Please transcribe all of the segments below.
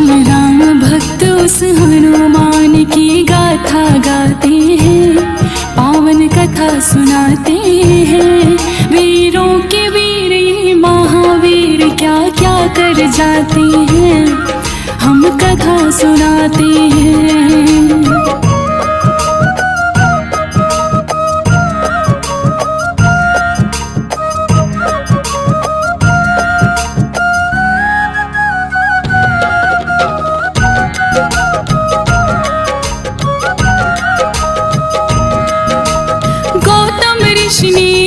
हम राम भक्त उस हनुमान की गाथा गाते हैं, पावन कथा सुनाते हैं। वीरों के वीर ये महावीर क्या क्या कर जाते हैं, हम कथा सुनाते हैं।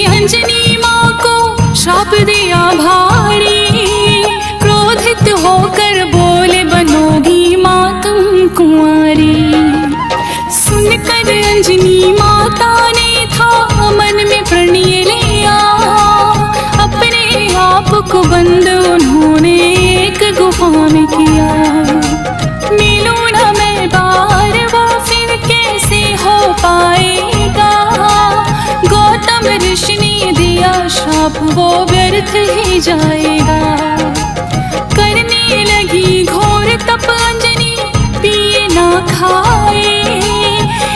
अंजनी माँ को श्राप दिया भारी, क्रोधित होकर बोले बनोगी माँ तुम कुंवारी। सुनकर अंजनी माता ने था मन में प्रणय लिया, अपने आप को बंद उन्होंने एक गुफा में किया। मिलूं न मैं बार वो फिर कैसे हो पाएगा, गौतम ऋषि ने दिया श्राप वो व्यर्थ ही जाएगा। करने लगी घोर तप अंजनी पिए ना खाए,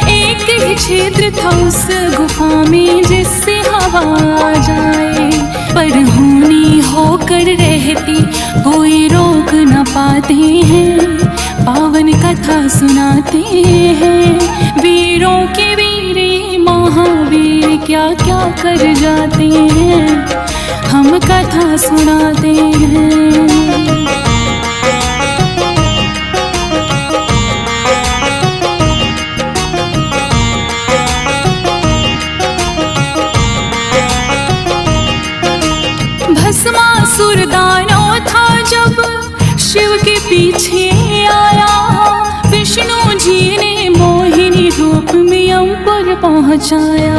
एक ही छेद था उस गुफा में जिससे हवा आ जाए। पर होनी होकर रहती कोई रोक न पाते हैं, पावन कथा सुनाते हैं। वीरों के वीर महावीर क्या क्या कर जाते हैं, हम कथा सुनाते हैं। भस्मासुर दानव था जब शिव के पीछे आया, विष्णु जी ने मोहिनी रूप में अंबर पहुंचाया।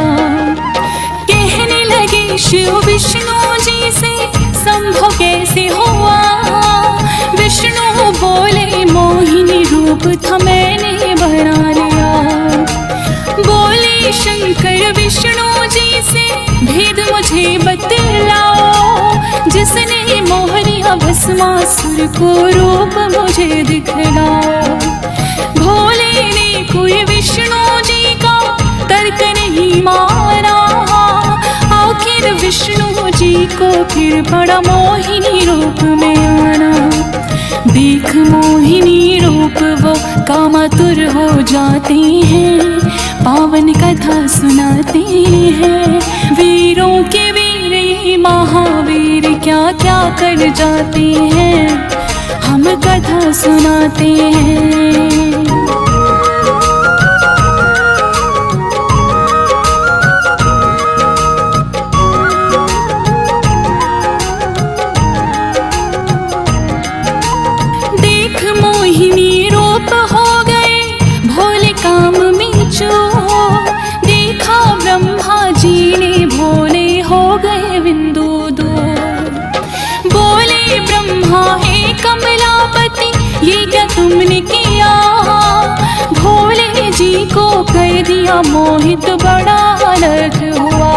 कहने लगे शिव विष्णु जी से संभव कैसे हुआ, विष्णु बोले मोहिनी रूप था मैंने बना लिया। बोले शंकर विष्णु जी से भेद मुझे बतलाओ, जिसने मोह लिया भस्मासुर को रूप मुझे दिखलाओ। भोले ने कोई विष्णु जी का तर्क नहीं माना, आखिर विष्णु जी को फिर पड़ा मोहिनी रूप में आना। देख मोहिनी रूप वो कामातुर हो जाते हैं, पावन कथा सुनाते हैं। वीरों के वीर महावीर क्या क्या कर जाते हैं, हम कथा सुनाते हैं। देख मोहिनी रूप हो गए भोले काम में जो, देखा ब्रह्मा जी ने भोले हो गए बिंदु दो। बोले ब्रह्मा हे कमलापति ये क्या तुमने किया, भोले जी को कर दिया मोहित बड़ा अलर्थ हुआ।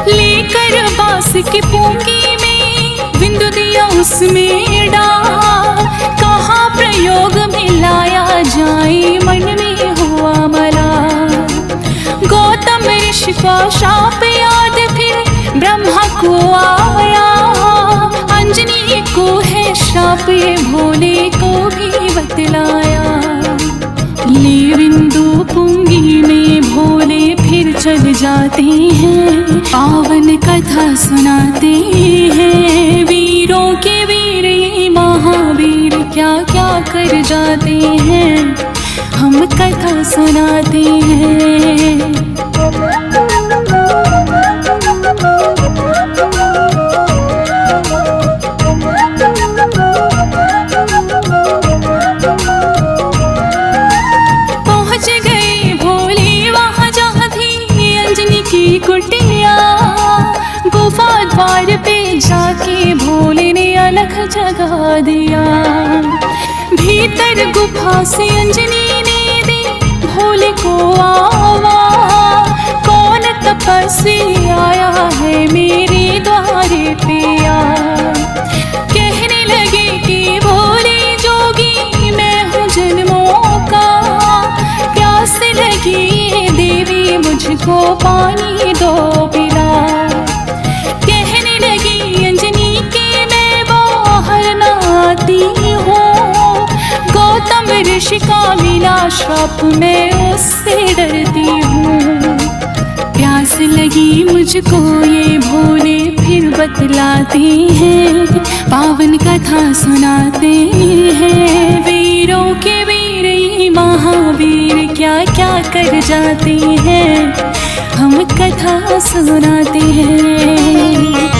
लेकर बांस की पूंगी में बिंदु दिया उसमें डाल, कहाँ प्रयोग में लाया जाए मन में हुआ मला। गौतम ऋषि का शाप याद फिर ब्रह्मा को आया, अंजनी को है शाप ये भोले को भी बतलाया। ले बिंदु पुंगी में भोले फिर चल जाते हैं, पावन कथा सुनाते हैं। वीरों के वीर महावीर क्या क्या कर जाते हैं, हम कथा सुनाते हैं। पहुंच गए भोले वहां जहाँ थी अंजनी की कुटिया, गुफा द्वार पे जाके भोले ने अलग जगा दिया। भीतर गुफा से अंजनी ने दी भोले को आवा, कौन तपस्वी आया है मेरे द्वारे पे आ। कहने लगे कि भोले जोगी मुझको पानी दो पिला। कहने लगी अंजनी कि मैं बाहर न आती हूँ, गौतम ऋषि का मिला श्राप मैं उससे डरती हूँ। प्यास लगी मुझको ये भोले फिर बतलाते हैं, पावन कथा सुनाते हैं। वीरों के वीर ये महावीर क्या क्या कर जाते हैं, हम कथा सुनाते हैं।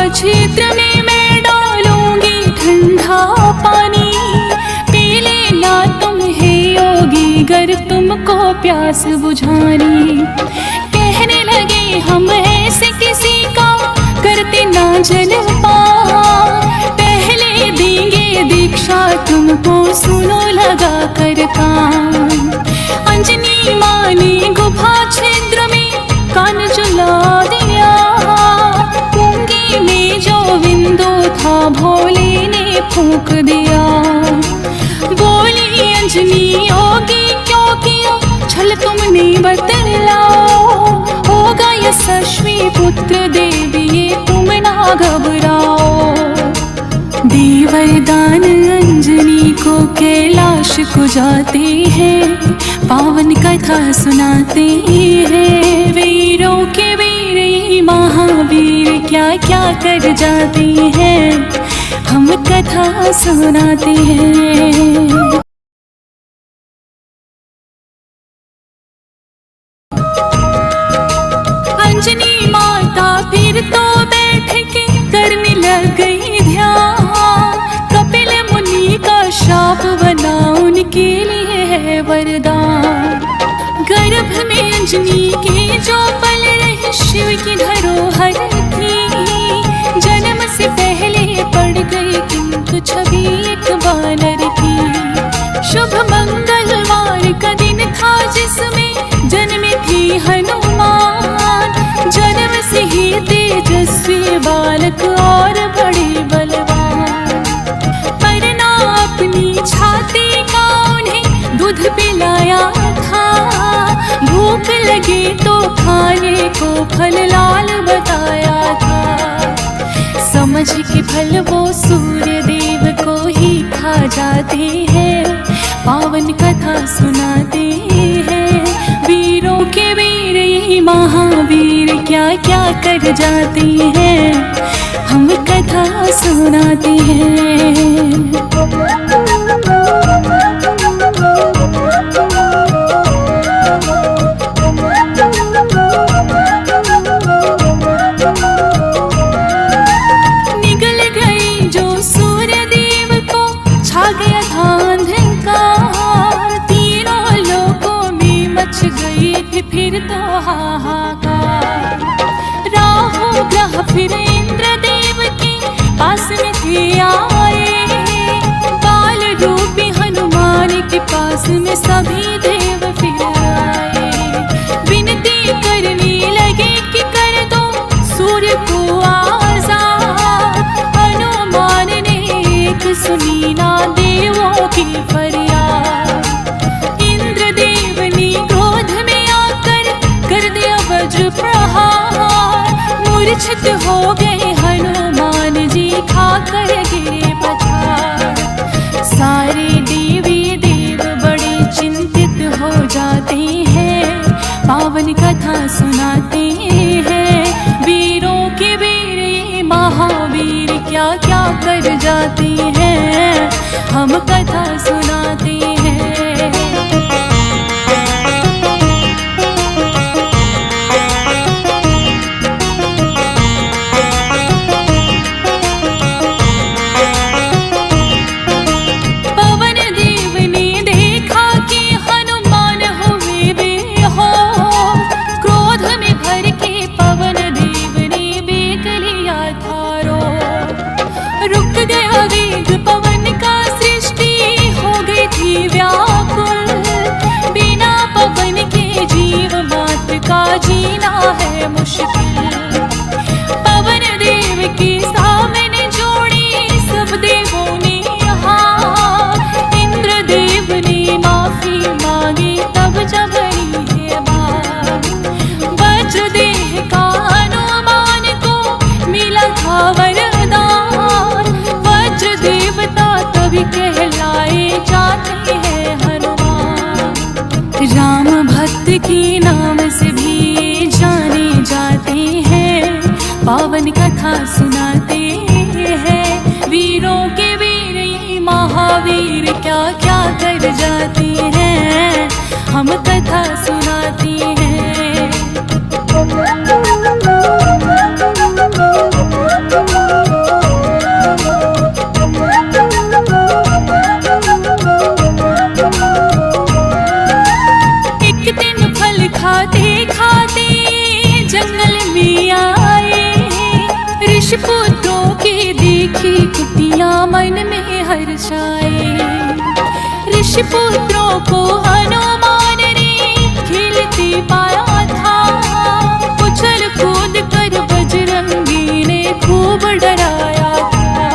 क्षेत्र में मैं डालूंगी ठंडा पानी, पी लेना तुम हे योगी गर तुमको प्यास बुझानी। कहने लगे हम ऐसे किसी का करते ना जलपान, पहले देंगे दीक्षा तुमको सुनो लगा कर कान। अंजनी माँ ने गुफा छिद्र में कान चुला दिया, में जो बिंदु था भोले ने फूंक दिया। बोली अंजनी योगी क्यों किया छल तुमने बतलाओ, होगा यशस्वी पुत्र देवी ये तुम ना घबराओ। देवरदान अंजनी को कैलाश को जाते हैं, पावन कथा सुनाते हैं। वीरों के वीर महावीर क्या क्या कर जाते हैं, हम कथा सुनाते हैं। अंजनी माता फिर तो बैठ के करने लग गई ध्यान, कपिल मुनि का शाप बना उनके लिए है वरदान। गर्भ में अंजनी के जो पल रहे शिव की धरोहर थी, जन्म से पहले पड़ गई किंतु छवि एक बानर की। शुभ मंगलवार का दिन था जिसमें जन्मे थी हनुमान, जन्म से ही तेजस्वी बालक और बड़े बलवान। पर ना अपनी छाती का उन्हें दूध पिलाया था, भूख लगे तो खाने को फल लाल बताया था। समझ के फल वो सूर्य देव को ही खा जाते हैं, पावन कथा सुनाते हैं। वीरों के वीर ये महावीर क्या क्या कर जाते हैं, हम कथा सुनाते हैं। फिर तो हाहाकार, राहु ग्रह फिर इंद्र देव के पास में थे आए, बाल रूपी हनुमान के पास में सभी देव फिर आए। विनती करने लगे कि कर दो सूर्य को आजाद, हनुमान ने एक सुनी ना देवों की फरियाद। इंद्र देव ने क्रोध में कर दिया वज्र प्रहार, मूर्छित हो गए हनुमान जी खाकर गिरे पछाड़। सारे देवी देव बड़े चिंतित हो जाते हैं, पावन कथा सुनाते हैं। वीरों के वीर ये महावीर क्या क्या कर जाते हैं, हम कथा सुनाते हैं। रुक गया वेग पवन का, सृष्टि राम भक्त के नाम से भी जाने जाते हैं, पावन कथा सुनाते हैं। वीरों के वीर ये महावीर क्या क्या कर जाते हैं, हम कथा सुनाते हैं। एक दिन फल खाते खाते जंगल में आए, ऋषिपुत्रों की देखी कुटिया मन में हर्षाए। ऋषिपुत्रों को हनुमान ने खेलते पाया था, उछल कूद कर बजरंगी ने खूब डराया था।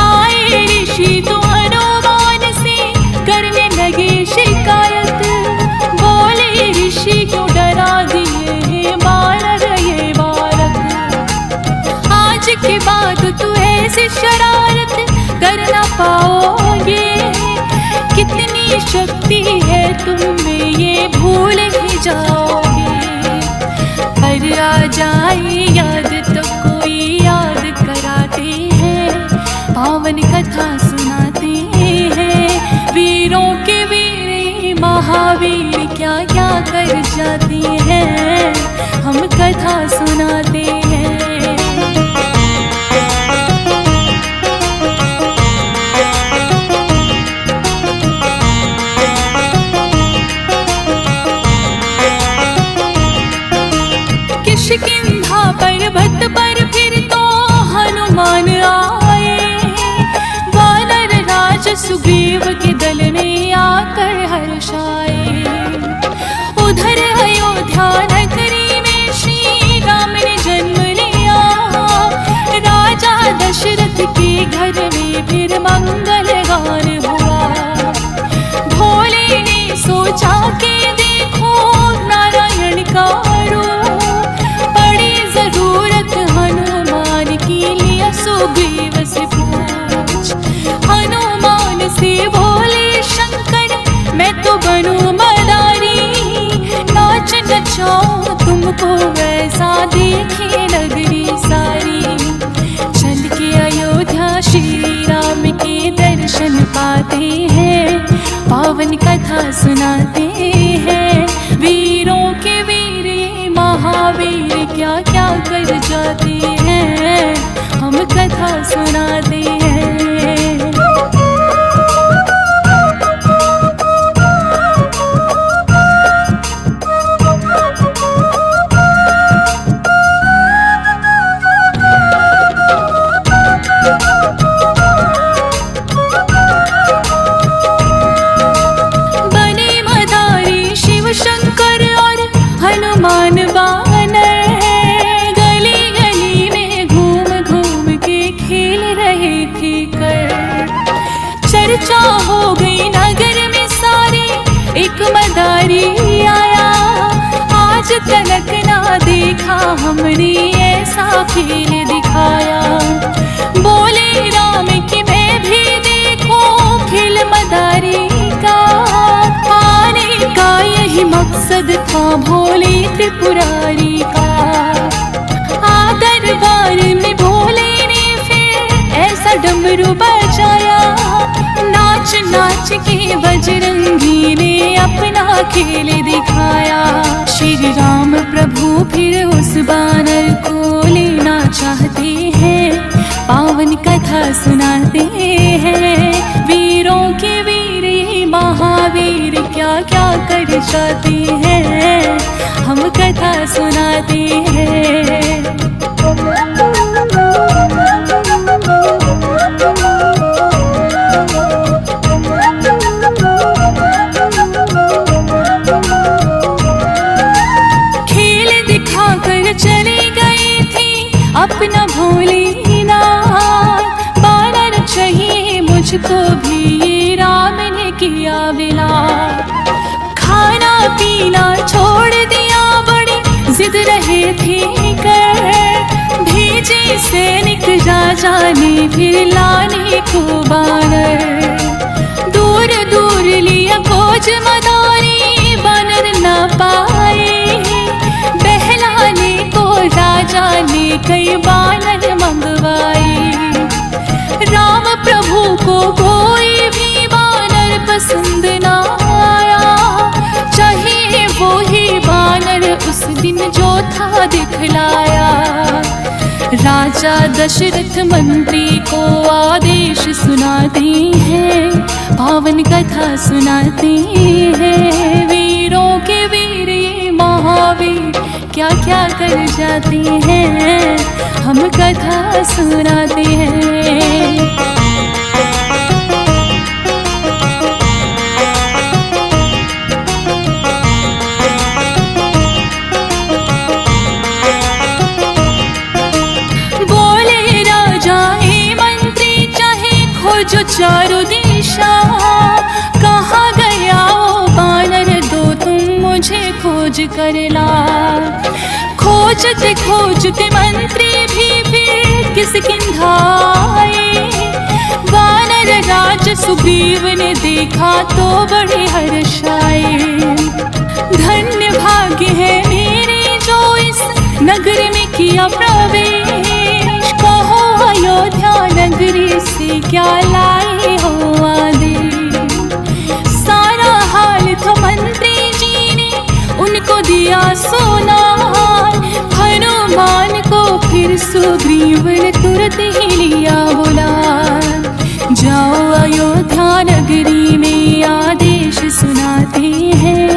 आए ऋषि तो हनुमान से करने लगे शिकायत, बोले ऋषि क्यों डरा दिए बालक ये बालक। आज के बाद तू ऐसी शरारत कर ना पाओगे, कितनी शक्ति है तुम में ये भूल ही जाओगे। पर आ जाए याद तो कोई याद कराते हैं, पावन कथा सुनाते हैं। वीरों के वीर महावीर क्या क्या कर जाते हैं, हम कथा सुनाते हैं। किष्किंधा पर्वत पर फिर तो हनुमान आए, वानर राज सुग्रीव के दल ने आकर हर्षाए। उधर अयोध्या नगरी में श्री राम ने जन्म लिया, राजा दशरथ के घर में फिर मंगल गान हुआ। भोले ने सोचा कि देखो नारायण का रूप, हनुमान की लिया सुग्रीव से पूछ। हनुमान से बोले शंकर मैं तो बनूं मदारी, नाच नचाऊं तुमको वैसा देखे नगरी सारी। चल के अयोध्या श्री राम के दर्शन पाते हैं, पावन कथा सुनाते हैं। वीरों के वीर महावीर क्या क्या कर जाते हैं, हम कथा सुनाते हैं। बने मदारी शिव शंकर और हनुमान बानर, गली गली में घूम घूम के खेल रहे थे कर। चर्चा हो गई नगर में सारे, एक मदारी आया, आज तक ना देखा हमने ऐसा खेल दिखाया। बोले राम कि मैं भी देखो खेल मदारी का, आने का यही मकसद था भोले त्रिपुरारी का। दरबार में भोले ने फिर ऐसा डमरू बजाया, नाच नाच के बजरंगी ने अपना खेल दिखाया। श्री राम प्रभु फिर उस बानर को लेना चाहते हैं, पावन कथा सुनाते हैं। वीरों के वीर महावीर क्या क्या कर जाते हैं, हम कथा सुनाते हैं। खेल दिखाकर चले गए थे अपना भोलेनाथ, बानर चाहिए मुझको भी ये राम ने किया बिना। खाना पीना छोड़ दिया बड़ी जिद रहे थे कर, भेजे सैनिक राजा ने फिर लाने को बानर। दूर दूर लिया खोज मदारी, राजा दशरथ मंत्री को आदेश सुनाते हैं, पावन कथा सुनाते हैं। वीरों के वीर ये महावीर क्या क्या कर जाते हैं, हम कथा सुनाते हैं। जो चारों दिशा, कहाँ गया वो बानर दो तुम मुझे खोज कर ला। खोजते खोजते मंत्री भी फिर किस किंधाए, वानर राज सुग्रीव ने देखा तो बड़े हर्षाए। धन्य भाग्य है मेरे जो इस नगर में किया प्रवेश, कहो अयोध्या नगरी से क्या लाए हो आदेश। सारा हाल तो मंत्री जी ने उनको दिया सुना, हनुमान को फिर सुग्रीव ने तुरंत ही लिया बुला। जाओ अयोध्या नगरी में आदेश सुनाते हैं,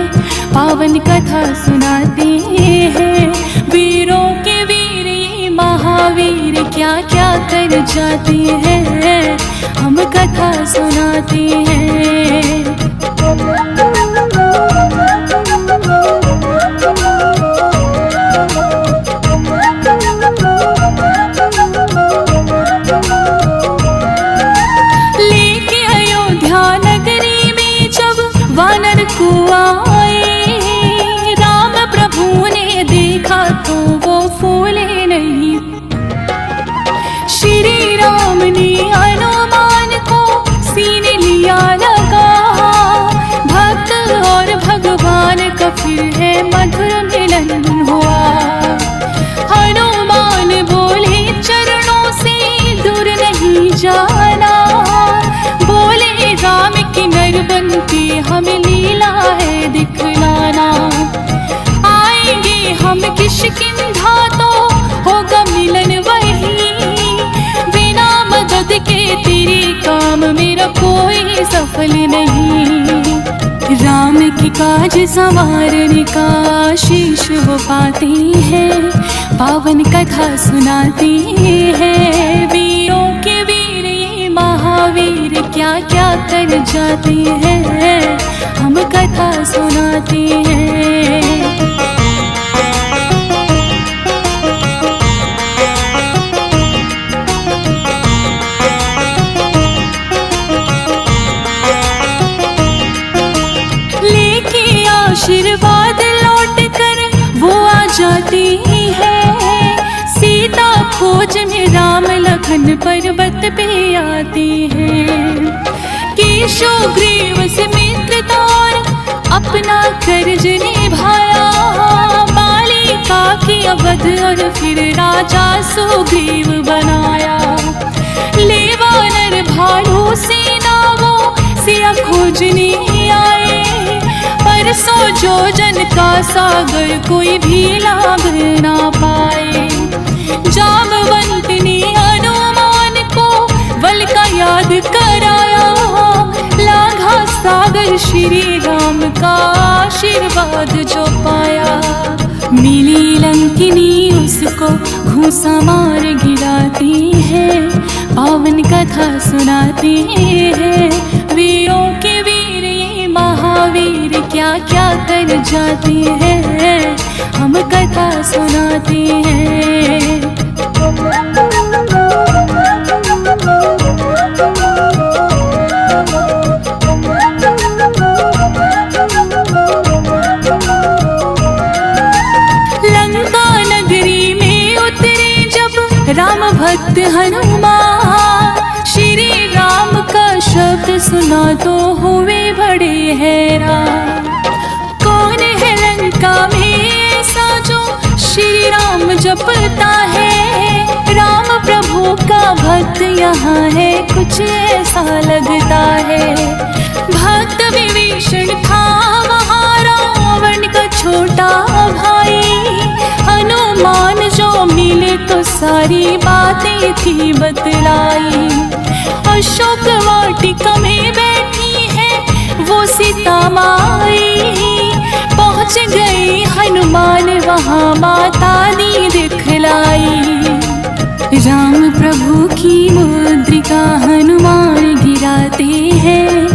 पावन कथा सुनाते हैं। वीरों के वीर महावीर क्या क्या कर जाते हैं, हम कथा सुनाते हैं। लेके अयोध्या नगरी में जब वानर को आए, राम प्रभु ने देखा तो वो फूले नहीं। श्री राम ने हनुमान को सीने लिया लगा, भक्त और भगवान का फिर है मधुर मिलन हुआ। हनुमान बोले चरणों से दूर नहीं जाना, बोले राम की नर बन के हमें लीला है दिखलाना। आएंगे हम किष्किंधा तो होगा मिलन वही, बिना मदद के तेरे काम मेरा कोई सफल नहीं। राम की काज संवारने का आशीष वो पाते हैं, पावन कथा सुनाते हैं। वीरों के वीर ये महावीर क्या क्या कर जाते हैं, हम कथा सुनाते हैं। आशीर्वाद लौट कर वो आ जाती है, सीता खोज में राम लखन पर्वत पे आती है। केशो ग्रीव से मित्रता और अपना कर्ज निभाया, बालिका की अवध और फिर राजा सुग्रीव बनाया। ले वानर भालू सेना वो सिया खोजने आए, परसों जो जन का सागर कोई भी लाभ ना पाए। जामवंत ने हनुमान को बल का याद कराया, लाघा सागर श्री राम का आशीर्वाद जो पाया। मिली लंकिनी उसको घूसा मार गिराती है, पावन कथा सुनाते हैं। वीरों के वीर ये महावीर क्या क्या कर जाते हैं, हम कथा सुनाते हैं। राम भक्त हनुमान श्री राम का शब्द सुना तो हुए बड़े हैरान। कौन है लंका में ऐसा जो श्री राम जपता है, राम प्रभु का भक्त यहाँ है कुछ ऐसा लगता है। भक्त विभीषण था वहाँ रावण का छोटा भाई, हनुमान जो मिले तो सारी बात बातें थी बतलाई। अशोक वाटिका में बैठी है वो सीता माई, पहुँच गई हनुमान वहाँ माता दी दिखलाई। राम प्रभु की मुद्रिका हनुमान गिराते हैं,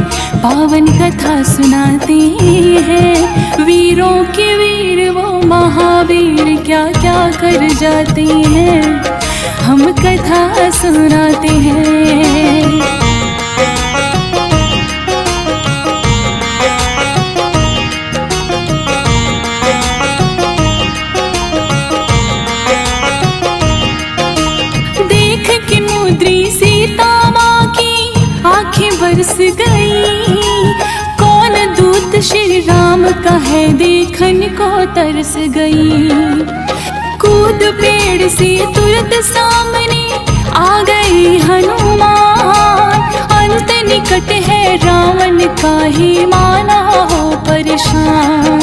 पावन कथा सुनाते हैं। वीरों के वीर वो महावीर क्या क्या कर जाते हैं, हम कथा सुनाते हैं। सीता माँ की आंखें बरस गई, कौन दूत श्री राम का है देखन को तरस गई। कूद पेड़ से तुरंत सामने आ गई हनुमान, अंत निकट है रावण का ही माना हो परेशान।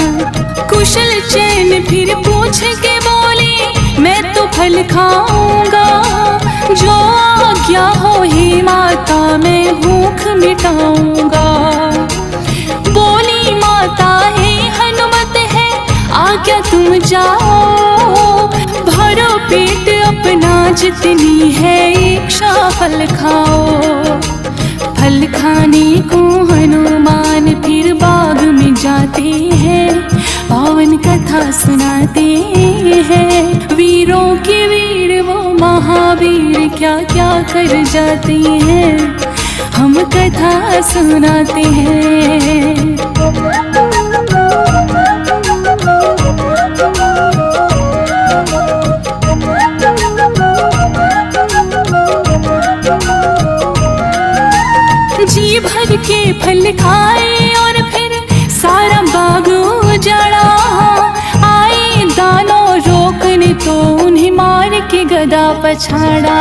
कुशल चैन फिर पूछ के बोले मैं तो फल खाऊंगा, जो आज्ञा हो ही माता मैं भूख मिटाऊंगा। बोली माता है हनुमत है आज्ञा तुम जाओ, भरो पेट अपना जितनी है इच्छा फल खाओ। फल खाने को हनुमान फिर बाग में जाते हैं, पावन कथा सुनाते हैं। वीरों के वीर वो महावीर क्या क्या कर जाते हैं, हम कथा सुनाते हैं। जी भर के फल खाए और फिर सारा बाग उजाड़ा। आए दानों रोकने तो उन्हें मार के गदा पछाड़ा।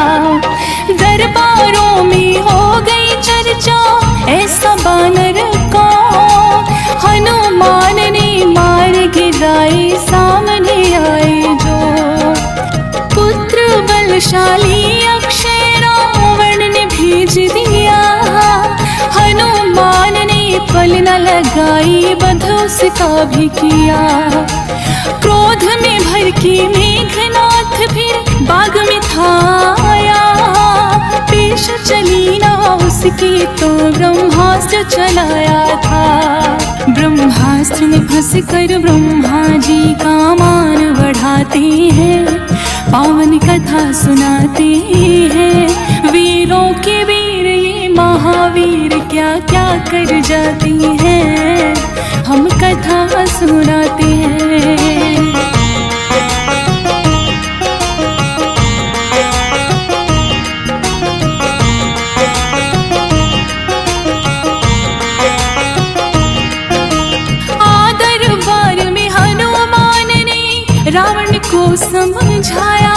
दरबारों में हो गई चर्चा ऐसा बानर को, हनुमान ने मार गिराए सामने आए जो। पुत्र बलशाली अक्षय रावण ने भेज दिया, हनुमान ने पल न लगाई वध उसका भी किया। क्रोध में भर के मेघनाथ फिर बाग में था आया, पेश चली ना उसकी तो ब्रह्मास्त्र चलाया था। ब्रह्मास्त्र में फंस कर ब्रह्मा जी का मान बढ़ाते हैं, पावन कथा सुनाते हैं। वीरों के वीर ये महावीर क्या क्या कर जाती हैं, हम कथा सुनाते हैं। आदर बार में हनुमान ने रावण को समझाया,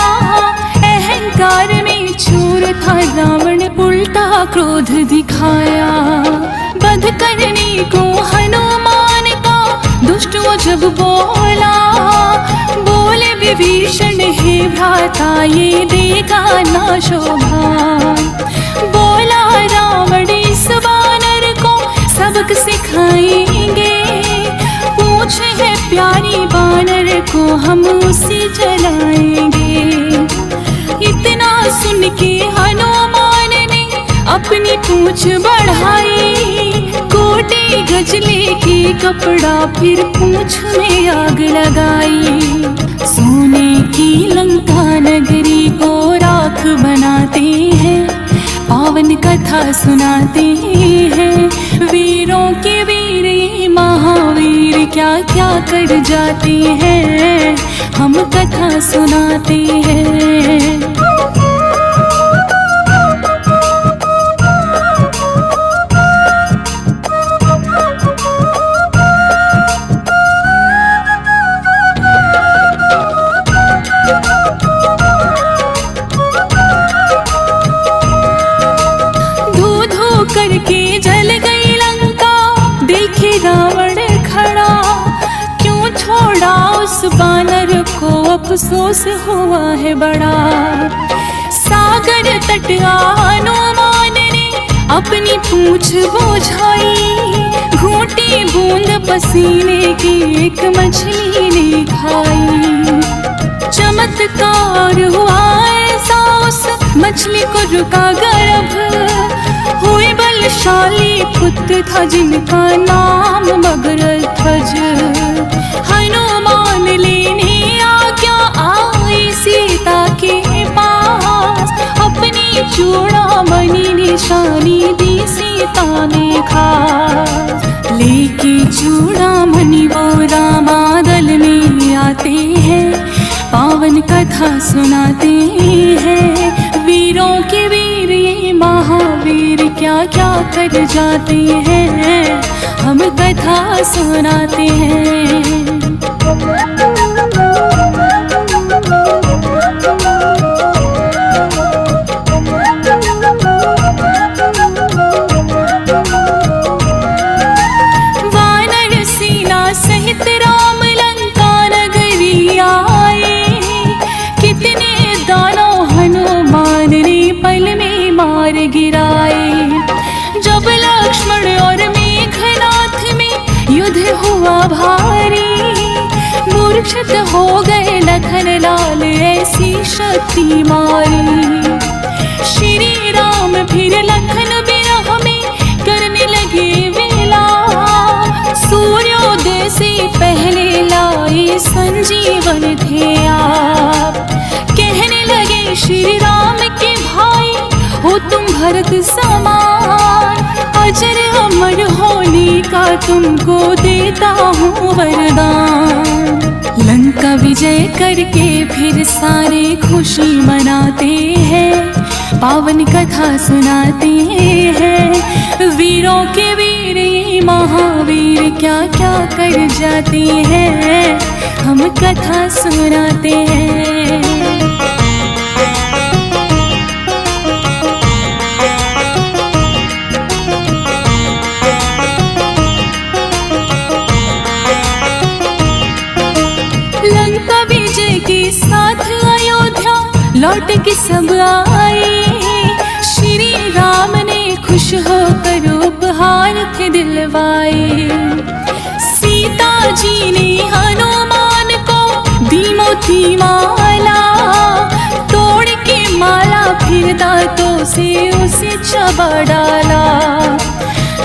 अहंकार में चूर था रावण उल्टा क्रोध दिखाया। वध करने को हनुमान का दुष्ट वो जब बोला, बोले विभीषण हे भ्राता ये देगा ना शोभा। बोला रावण इस बानर को सबक सिखाएंगे, पूछे है प्यारी बानर को हम उसे जलाएंगे। इतना सुन के हनुमान ने अपनी पूंछ बढ़ाई, कोटे गजले की कपड़ा फिर पूंछ में आग लगाई। सोने की लंका नगरी को राख बनाते हैं, पावन कथा सुनाते हैं। वीरों के वीर ये महावीर क्या क्या कर जाते हैं, हम कथा सुनाते हैं। करके जल गई लंका, देखे रावण खड़ा, क्यों छोड़ा उस बानर को अफसोस हुआ है बड़ा। सागर तट हनुमान ने अपनी पूंछ बोझाई, घूंटी बूंद पसीने की एक मछली ने खाई। चमत्कार हुआ ऐसा उस मछली को रुका गर्भ, हुए बलशाली पुत्र था जिनका नाम मगरध्वज। हनुमान लेने आज्ञा आई सीता के पास, अपनी चूड़ामणि निशानी दी सीता ने खास। लेके चूड़ामणि वो रामादल में आते हैं, पावन कथा सुनाते हैं। वीरों के वीर ये महावीर क्या क्या कर जाते हैं, हम कथा सुनाते हैं। वानर सेना सहित राम लंका नगरी आए, कितने दानव हनुमान ने पल में मार गिराए। जब लक्ष्मण और मेघनाथ में युद्ध हुआ भारी, मूर्छित हो गए लखन लाल ऐसी शक्ति मारी। श्री राम फिर लखन बिरह में करने लगे वेला, सूर्योदय से पहले लाए संजीवन थे आप। कहने लगे श्री राम के भाई हो तुम भरत समान, अजर अमर होने का तुमको देता हूँ वरदान। लंका विजय करके फिर सारे खुशी मनाते हैं, पावन कथा सुनाते हैं। वीरों के वीर ये महावीर क्या क्या कर जाते हैं, हम कथा सुनाते हैं। लंका विजय के साथ अयोध्या लौट के सब आए, श्री राम ने खुश होकर उपहार थे दिलवाए। सीता जी ने हनुमान को दी मोती माला, तोड़ के माला फिर दांतों से उसे चबा डाला।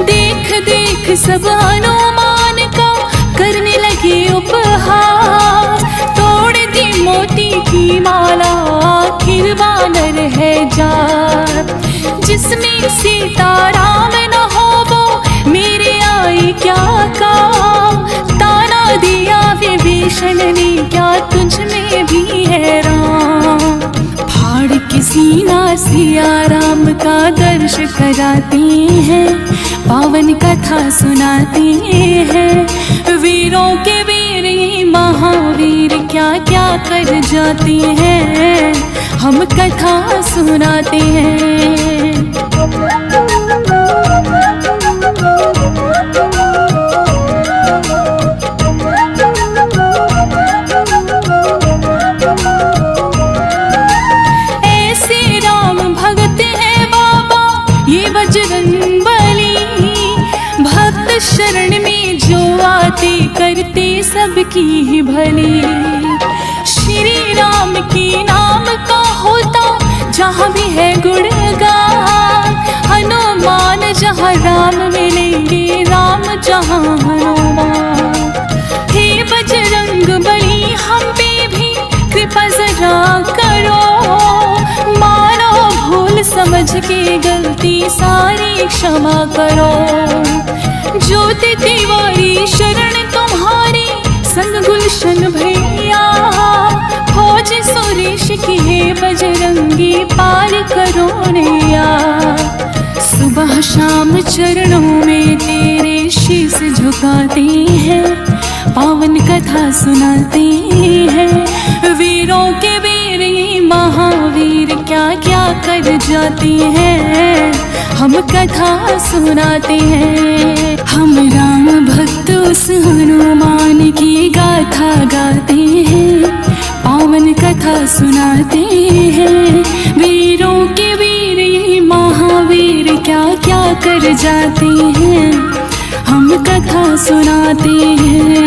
देख देख सब हनुमान का करने लगे उपहास, तोड़ दी मोती की माला आखिर वानर है जात। जिसमें सीता राम न हो वो मेरे आए क्या काम, ताना दिया विभीषण ने क्या तुझ में भी है राम। फाड़ के सीना सिया राम का दर्श कराते हैं, पावन कथा सुनाते हैं। वीरों के वीर ये महावीर क्या क्या कर जाते हैं, हम कथा सुनाते हैं। ऐसे राम भगत हैं बाबा ये बजरंगबली, भक्त शरण में जो आते करते सबकी ही भली। श्री राम के नाम का होता जहाँ भी है गुणगान, हनुमान जहाँ राम मिलेंगे राम जहाँ हनुमान। हे बजरंगबली हम पे भी कृपा जरा करो, मानो भूल समझ के गलती सारी क्षमा करो। ज्योति तिवारी शरण तुम्हारी संग गुलशन भैया, फौज सुरेश की है बजरंगी पार करो नैया। सुबह शाम चरणों में तेरे शीश झुकाते हैं, पावन कथा सुनाते हैं। वीरों के वीर ये महावीर क्या क्या कर जाते हैं, हम कथा सुनाते हैं। हम राम भक्त उस हनुमान की गाथा गाते हैं, पावन कथा सुनाते हैं। वीरों जाते हैं, हम कथा सुनाते हैं।